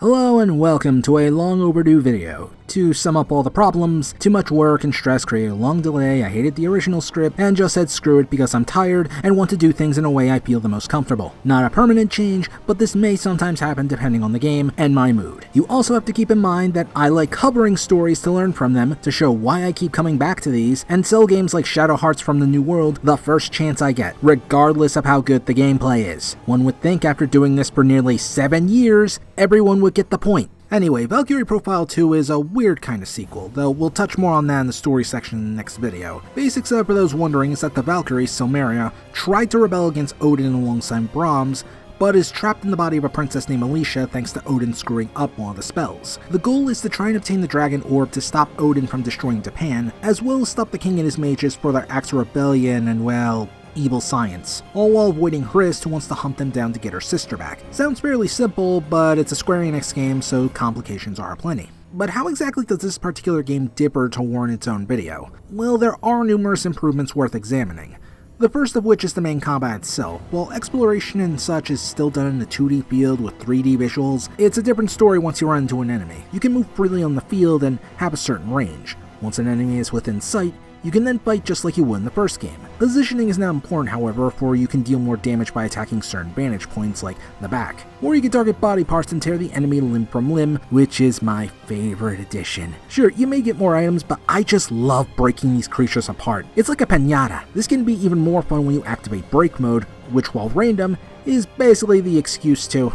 Hello and welcome to a long overdue video. To sum up all the problems, too much work and stress created a long delay, I hated the original script, and just said screw it because I'm tired and want to do things in a way I feel the most comfortable. Not a permanent change, but this may sometimes happen depending on the game and my mood. You also have to keep in mind that I like covering stories to learn from them, to show why I keep coming back to these, and sell games like Shadow Hearts from the New World the first chance I get, regardless of how good the gameplay is. One would think after doing this for nearly 7 years, everyone would get the point. Anyway, Valkyrie Profile 2 is a weird kind of sequel, though we'll touch more on that in the story section in the next video. Basic setup for those wondering is that the Valkyrie Silmeria tried to rebel against Odin alongside Brahms, but is trapped in the body of a princess named Alicia thanks to Odin screwing up one of the spells. The goal is to try and obtain the dragon orb to stop Odin from destroying Dipan, as well as stop the king and his mages for their acts of rebellion and, well, evil science, all while avoiding Hrist, who wants to hunt them down to get her sister back. Sounds fairly simple, but it's a Square Enix game, so complications are aplenty. But how exactly does this particular game differ to warrant its own video? Well, there are numerous improvements worth examining. The first of which is the main combat itself. While exploration and such is still done in the 2D field with 3D visuals, it's a different story once you run into an enemy. You can move freely on the field and have a certain range. Once an enemy is within sight, you can then fight just like you would in the first game. Positioning is not important, however, for you can deal more damage by attacking certain vantage points like the back. Or you can target body parts and tear the enemy limb from limb, which is my favorite addition. Sure, you may get more items, but I just love breaking these creatures apart. It's like a piñata. This can be even more fun when you activate break mode, which while random, is basically the excuse to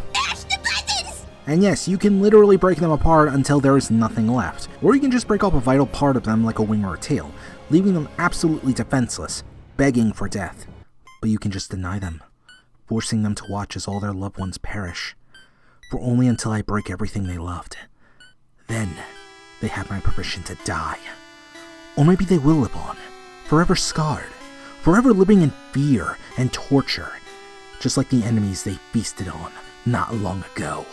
and yes, you can literally break them apart until there is nothing left. Or you can just break off a vital part of them like a wing or a tail, leaving them absolutely defenseless, begging for death. But you can just deny them, forcing them to watch as all their loved ones perish, for only until I break everything they loved. Then, they have my permission to die. Or maybe they will live on, forever scarred, forever living in fear and torture, just like the enemies they feasted on not long ago.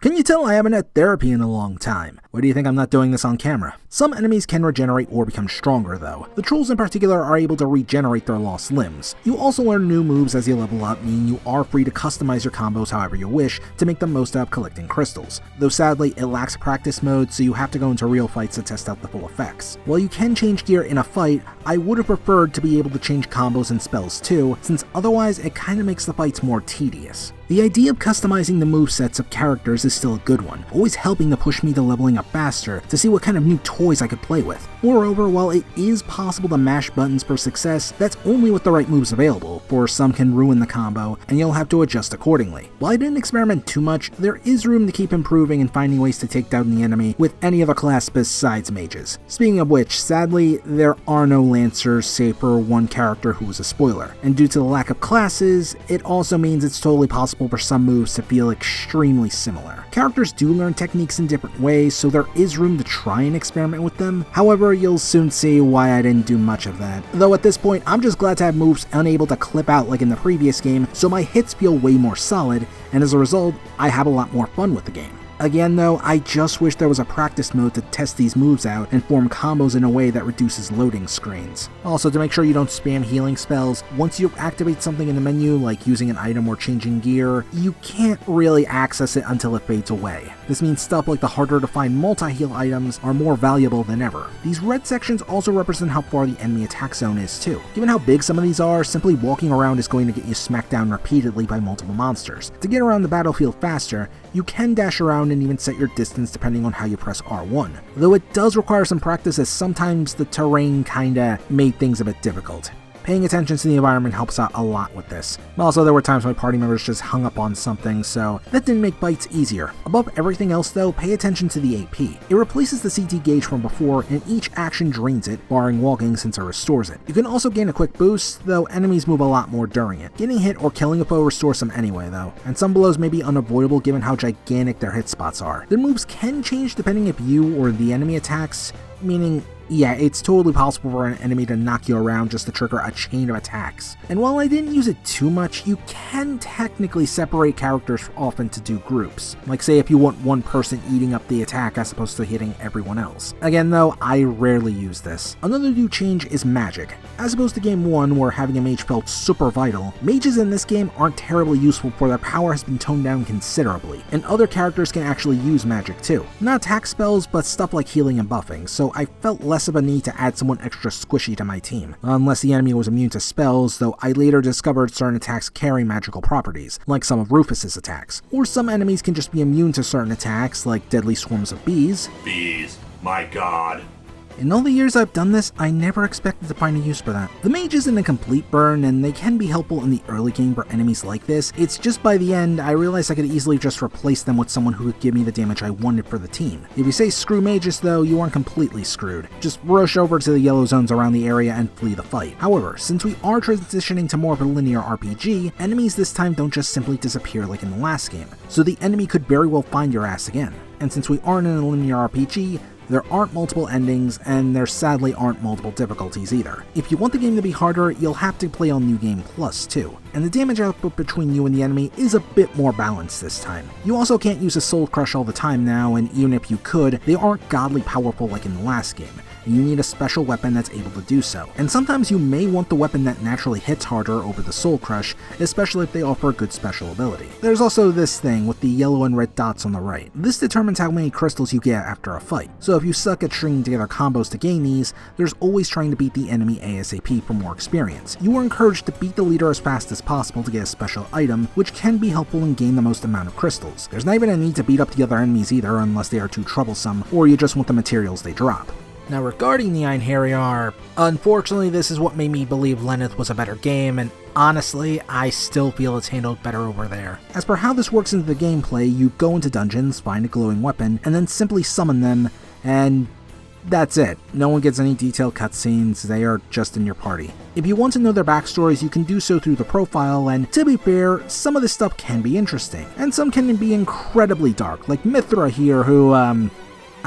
Can you tell I haven't had therapy in a long time? Why do you think I'm not doing this on camera? Some enemies can regenerate or become stronger though. The trolls in particular are able to regenerate their lost limbs. You also learn new moves as you level up, meaning you are free to customize your combos however you wish to make the most out of collecting crystals. Though sadly, it lacks practice mode, so you have to go into real fights to test out the full effects. While you can change gear in a fight, I would have preferred to be able to change combos and spells too, since otherwise it kinda makes the fights more tedious. The idea of customizing the movesets of characters is still a good one, always helping to push me to leveling up faster to see what kind of new toys I could play with. Moreover, while it is possible to mash buttons for success, that's only with the right moves available, for some can ruin the combo, and you'll have to adjust accordingly. While I didn't experiment too much, there is room to keep improving and finding ways to take down the enemy with any other class besides mages. Speaking of which, sadly, there are no lancers save for one character who was a spoiler, and due to the lack of classes, it also means it's totally possible for some moves to feel extremely similar. Characters do learn techniques in different ways, so there is room to try and experiment with them. However, you'll soon see why I didn't do much of that. Though at this point, I'm just glad to have moves unable to clip out like in the previous game, so my hits feel way more solid, and as a result, I have a lot more fun with the game. Again though, I just wish there was a practice mode to test these moves out and form combos in a way that reduces loading screens. Also, to make sure you don't spam healing spells, once you activate something in the menu, like using an item or changing gear, you can't really access it until it fades away. This means stuff like the harder to find multi-heal items are more valuable than ever. These red sections also represent how far the enemy attack zone is too. Given how big some of these are, simply walking around is going to get you smacked down repeatedly by multiple monsters. To get around the battlefield faster, you can dash around and even set your distance depending on how you press R1, though it does require some practice as sometimes the terrain kinda made things a bit difficult. Paying attention to the environment helps out a lot with this. Also, there were times my party members just hung up on something, so that didn't make fights easier. Above everything else though, pay attention to the AP. It replaces the CT gauge from before, and each action drains it, barring walking since it restores it. You can also gain a quick boost, though enemies move a lot more during it. Getting hit or killing a foe restores some anyway though, and some blows may be unavoidable given how gigantic their hit spots are. Their moves can change depending if you or the enemy attacks. meaning, yeah, it's totally possible for an enemy to knock you around just to trigger a chain of attacks. And while I didn't use it too much, you can technically separate characters off into two groups. Like say if you want one person eating up the attack as opposed to hitting everyone else. Again though, I rarely use this. Another new change is magic. As opposed to game 1 where having a mage felt super vital, mages in this game aren't terribly useful for their power has been toned down considerably, and other characters can actually use magic too. Not attack spells, but stuff like healing and buffing, so I felt less of a need to add someone extra squishy to my team, unless the enemy was immune to spells, though I later discovered certain attacks carry magical properties, like some of Rufus's attacks. Or some enemies can just be immune to certain attacks, like deadly swarms of bees. Bees, my god. In all the years I've done this, I never expected to find a use for that. The mage isn't a complete burn, and they can be helpful in the early game for enemies like this. It's just by the end, I realized I could easily just replace them with someone who would give me the damage I wanted for the team. If you say screw mages though, you aren't completely screwed. Just rush over to the yellow zones around the area and flee the fight. However, since we are transitioning to more of a linear RPG, enemies this time don't just simply disappear like in the last game, so the enemy could very well find your ass again. And since we aren't in a linear RPG, there aren't multiple endings, and there sadly aren't multiple difficulties either. If you want the game to be harder, you'll have to play on New Game Plus too, and the damage output between you and the enemy is a bit more balanced this time. You also can't use a Soul Crush all the time now, and even if you could, they aren't godly powerful like in the last game. You need a special weapon that's able to do so. And sometimes you may want the weapon that naturally hits harder over the Soul Crush, especially if they offer a good special ability. There's also this thing with the yellow and red dots on the right. This determines how many crystals you get after a fight. So if you suck at stringing together combos to gain these, there's always trying to beat the enemy ASAP for more experience. You are encouraged to beat the leader as fast as possible to get a special item, which can be helpful and gain the most amount of crystals. There's not even a need to beat up the other enemies either unless they are too troublesome, or you just want the materials they drop. Now regarding the Einherjar, unfortunately this is what made me believe Lenneth was a better game, and honestly, I still feel it's handled better over there. As per how this works into the gameplay, you go into dungeons, find a glowing weapon, and then simply summon them, and that's it. No one gets any detailed cutscenes, they are just in your party. If you want to know their backstories, you can do so through the profile, and to be fair, some of this stuff can be interesting, and some can be incredibly dark, like Mithra here, who,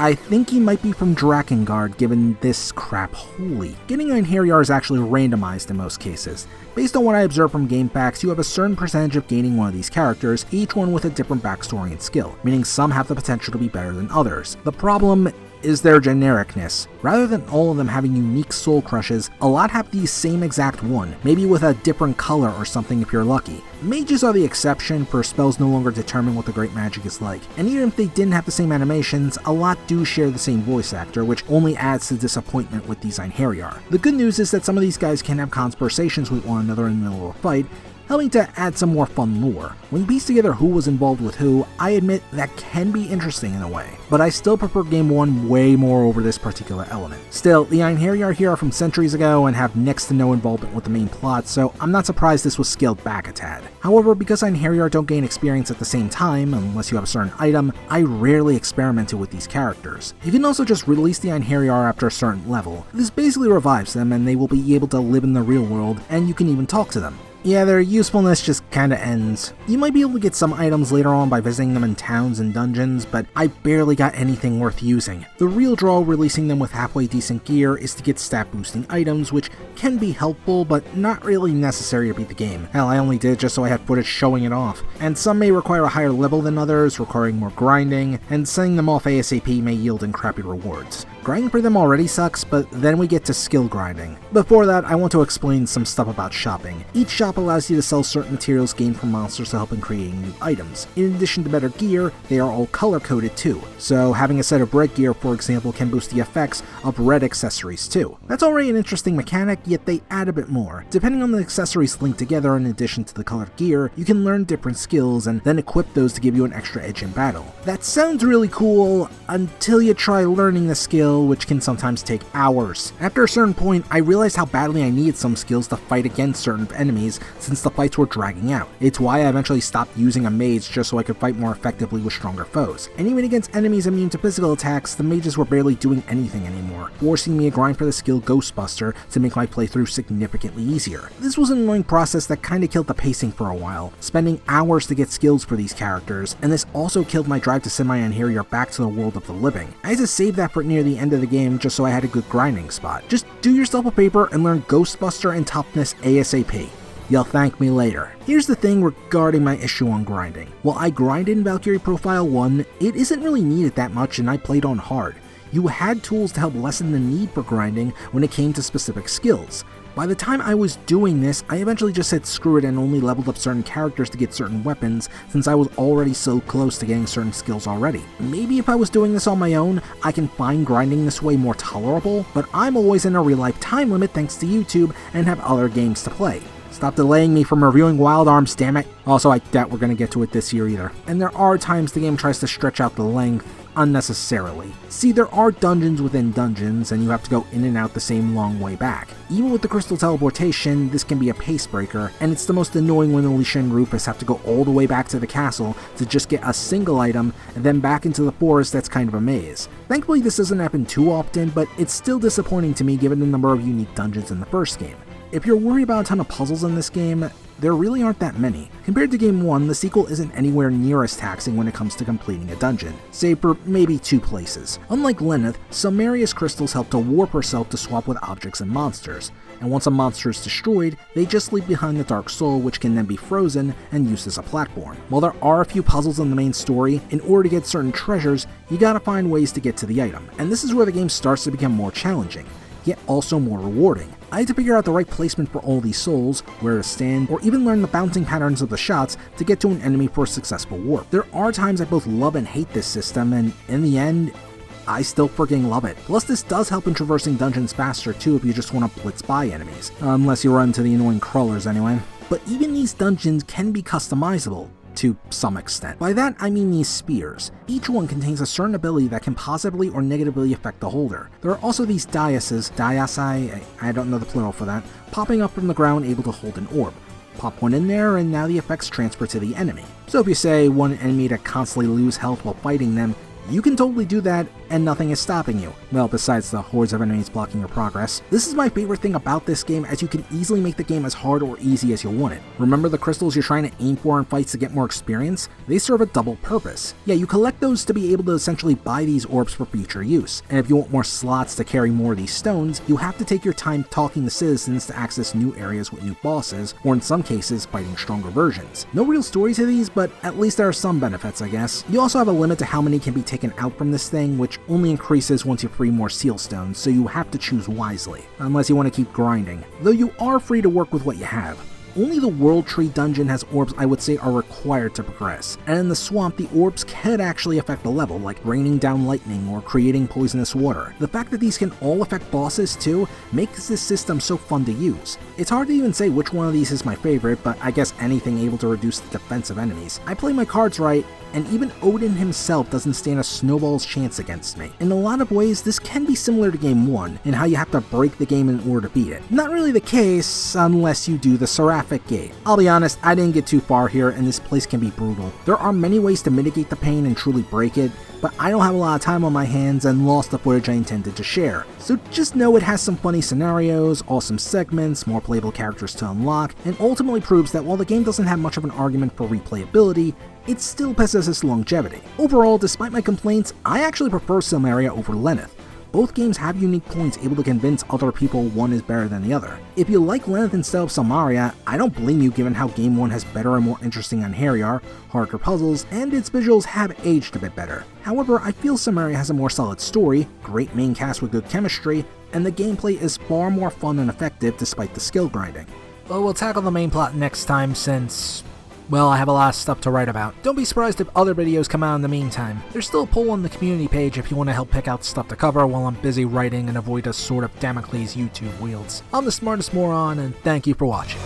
I think he might be from Drakengard given this crap holy. Getting Einherjar is actually randomized in most cases. Based on what I observed from game facts, you have a certain percentage of gaining one of these characters, each one with a different backstory and skill, meaning some have the potential to be better than others. The problem is their genericness. Rather than all of them having unique soul crushes, a lot have the same exact one, maybe with a different color or something if you're lucky. Mages are the exception, for spells no longer determine what the great magic is like, and even if they didn't have the same animations, a lot do share the same voice actor, which only adds to disappointment with these Einherjar. The good news is that some of these guys can have conversations with one another in the middle of a fight, helping to add some more fun lore. When you piece together who was involved with who, I admit that can be interesting in a way, but I still prefer Game 1 way more over this particular element. Still, the Einherjar here are from centuries ago and have next to no involvement with the main plot, so I'm not surprised this was scaled back a tad. However, because Einherjar don't gain experience at the same time, unless you have a certain item, I rarely experimented with these characters. You can also just release the Einherjar after a certain level. This basically revives them and they will be able to live in the real world, and you can even talk to them. Yeah, their usefulness just kinda ends. You might be able to get some items later on by visiting them in towns and dungeons, but I barely got anything worth using. The real draw releasing them with halfway decent gear is to get stat boosting items, which can be helpful, but not really necessary to beat the game. Hell, I only did it just so I had footage showing it off. And some may require a higher level than others, requiring more grinding, and sending them off ASAP may yield in crappy rewards. Grinding for them already sucks, but then we get to skill grinding. Before that, I want to explain some stuff about shopping. Each shop allows you to sell certain materials gained from monsters to help in creating new items. In addition to better gear, they are all color-coded too, so having a set of red gear, for example, can boost the effects of red accessories too. That's already an interesting mechanic, yet they add a bit more. Depending on the accessories linked together in addition to the colored gear, you can learn different skills and then equip those to give you an extra edge in battle. That sounds really cool until you try learning the skill, which can sometimes take hours. After a certain point, I realized how badly I needed some skills to fight against certain enemies since the fights were dragging out. It's why I eventually stopped using a mage just so I could fight more effectively with stronger foes. And even against enemies immune to physical attacks, the mages were barely doing anything anymore, forcing me to grind for the skill Ghostbuster to make my playthrough significantly easier. This was an annoying process that kinda killed the pacing for a while, spending hours to get skills for these characters, and this also killed my drive to send my Einherjar back to the world of the living. I had to save that for near the end end of the game just so I had a good grinding spot. Just do yourself a favor and learn Ghostbuster and Toughness ASAP. You'll thank me later. Here's the thing regarding my issue on grinding. While I grinded in Valkyrie Profile 1, it isn't really needed that much and I played on hard. You had tools to help lessen the need for grinding when it came to specific skills. By the time I was doing this, I eventually just said screw it and only leveled up certain characters to get certain weapons since I was already so close to getting certain skills already. Maybe if I was doing this on my own, I can find grinding this way more tolerable, but I'm always in a real life time limit thanks to YouTube and have other games to play. Stop delaying me from reviewing Wild Arms, damn it. Also, I doubt we're gonna get to it this year either. And there are times the game tries to stretch out the length unnecessarily. See, there are dungeons within dungeons, and you have to go in and out the same long way back. Even with the crystal teleportation, this can be a pace breaker, and it's the most annoying when Alicia and Rufus have to go all the way back to the castle to just get a single item, and then back into the forest that's kind of a maze. Thankfully this doesn't happen too often, but it's still disappointing to me given the number of unique dungeons in the first game. If you're worried about a ton of puzzles in this game, there really aren't that many. Compared to Game 1, the sequel isn't anywhere near as taxing when it comes to completing a dungeon, save for maybe 2 places. Unlike Lenneth, Silmeria's crystals help to warp herself to swap with objects and monsters, and once a monster is destroyed, they just leave behind the Dark Soul, which can then be frozen and used as a platform. While there are a few puzzles in the main story, in order to get certain treasures, you gotta find ways to get to the item, and this is where the game starts to become more challenging, yet also more rewarding. I had to figure out the right placement for all these souls, where to stand, or even learn the bouncing patterns of the shots to get to an enemy for a successful warp. There are times I both love and hate this system, and in the end, I still freaking love it. Plus this does help in traversing dungeons faster too if you just want to blitz by enemies. Unless you run into the annoying crawlers anyway. But even these dungeons can be customizable, to some extent. By that, I mean these spears. Each one contains a certain ability that can positively or negatively affect the holder. There are also these diases, I don't know the plural for that, popping up from the ground able to hold an orb. Pop one in there and now the effects transfer to the enemy. So if you say want an enemy to constantly lose health while fighting them, you can totally do that and nothing is stopping you. Well, besides the hordes of enemies blocking your progress. This is my favorite thing about this game, as you can easily make the game as hard or easy as you want it. Remember the crystals you're trying to aim for in fights to get more experience? They serve a double purpose. Yeah, you collect those to be able to essentially buy these orbs for future use, and if you want more slots to carry more of these stones, you have to take your time talking to citizens to access new areas with new bosses, or in some cases, fighting stronger versions. No real story to these, but at least there are some benefits, I guess. You also have a limit to how many can be taken out from this thing, which only increases once you free more seal stones, so you have to choose wisely, unless you want to keep grinding, though you are free to work with what you have. Only the World Tree dungeon has orbs I would say are required to progress, and in the swamp the orbs can actually affect the level, like raining down lightning or creating poisonous water. The fact that these can all affect bosses too makes this system so fun to use. It's hard to even say which one of these is my favorite, but I guess anything able to reduce the defense of enemies. I play my cards right, and even Odin himself doesn't stand a snowball's chance against me. In a lot of ways, this can be similar to Game 1, in how you have to break the game in order to beat it. Not really the case, unless you do the Seraphic Gate. I'll be honest, I didn't get too far here, and this place can be brutal. There are many ways to mitigate the pain and truly break it, but I don't have a lot of time on my hands and lost the footage I intended to share. So just know it has some funny scenarios, awesome segments, more playable characters to unlock, and ultimately proves that while the game doesn't have much of an argument for replayability, it still possesses longevity. Overall, despite my complaints, I actually prefer Silmeria over Lenneth. Both games have unique points able to convince other people one is better than the other. If you like Lenneth instead of Silmeria, I don't blame you given how Game 1 has better and more interesting Anheriar, harder puzzles, and its visuals have aged a bit better. However, I feel Silmeria has a more solid story, great main cast with good chemistry, and the gameplay is far more fun and effective despite the skill grinding. Well, we'll tackle the main plot next time since, well, I have a lot of stuff to write about. Don't be surprised if other videos come out in the meantime. There's still a poll on the community page if you want to help pick out stuff to cover while I'm busy writing and avoid a sort of Damocles YouTube wields. I'm the smartest moron, and thank you for watching.